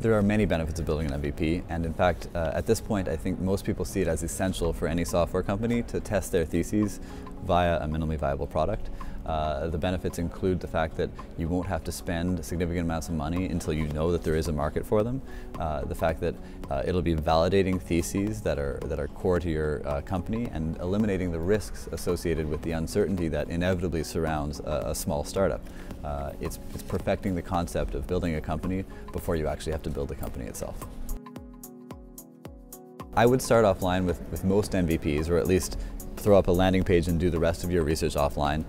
There are many benefits of building an MVP, and in fact, at this point, I think most people see it as essential for any software company to test their theses via a minimally viable product. The benefits include the fact that you won't have to spend significant amounts of money until you know that there is a market for them. The fact that it'll be validating theses that are core to your company and eliminating the risks associated with the uncertainty that inevitably surrounds a small startup. It's perfecting the concept of building a company before you actually have to build the company itself. I would start offline with most MVPs, or at least throw up a landing page and do the rest of your research offline,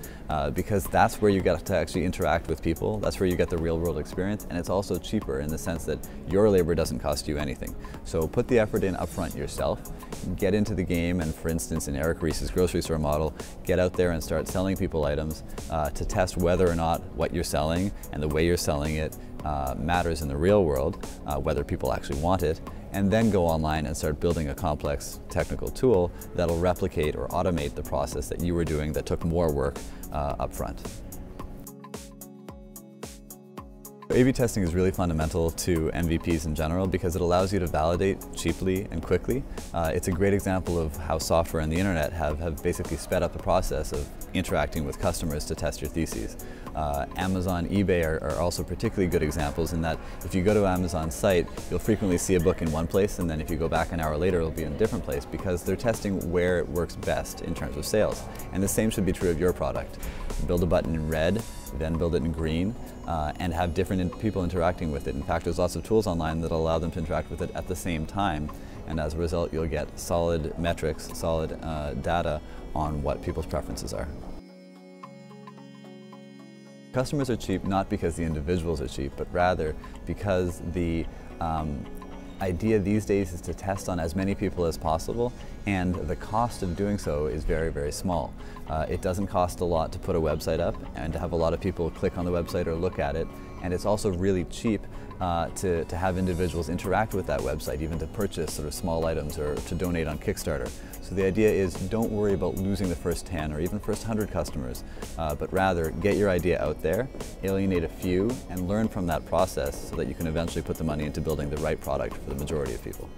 because that's where you get to actually interact with people. That's where you get the real world experience, and it's also cheaper in the sense that your labor doesn't cost you anything. So put the effort in upfront yourself, get into the game, and for instance in Eric Ries's grocery store model, get out there and start selling people items to test whether or not what you're selling and the way you're selling it matters in the real world, whether people actually want it, and then go online and start building a complex technical tool that'll replicate or automate the process that you were doing that took more work up front. A/B testing is really fundamental to MVPs in general because it allows you to validate cheaply and quickly. It's a great example of how software and the internet have basically sped up the process of interacting with customers to test your theses. Amazon, eBay are also particularly good examples in that if you go to Amazon's site, you'll frequently see a book in one place, and then if you go back an hour later, it'll be in a different place because they're testing where it works best in terms of sales. And the same should be true of your product. Build a button in red, then build it in green, and have different people interacting with it. In fact, there's lots of tools online that allow them to interact with it at the same time, and as a result, you'll get solid metrics, solid data on what people's preferences are. Customers are cheap not because the individuals are cheap, but rather because the idea these days is to test on as many people as possible, and the cost of doing so is very, very small. It doesn't cost a lot to put a website up and to have a lot of people click on the website or look at it, and it's also really cheap to have individuals interact with that website, even to purchase sort of small items or to donate on Kickstarter. So the idea is don't worry about losing the first 10 or even first 100 customers, but rather get your idea out there, alienate a few, and learn from that process so that you can eventually put the money into building the right product for the majority of people.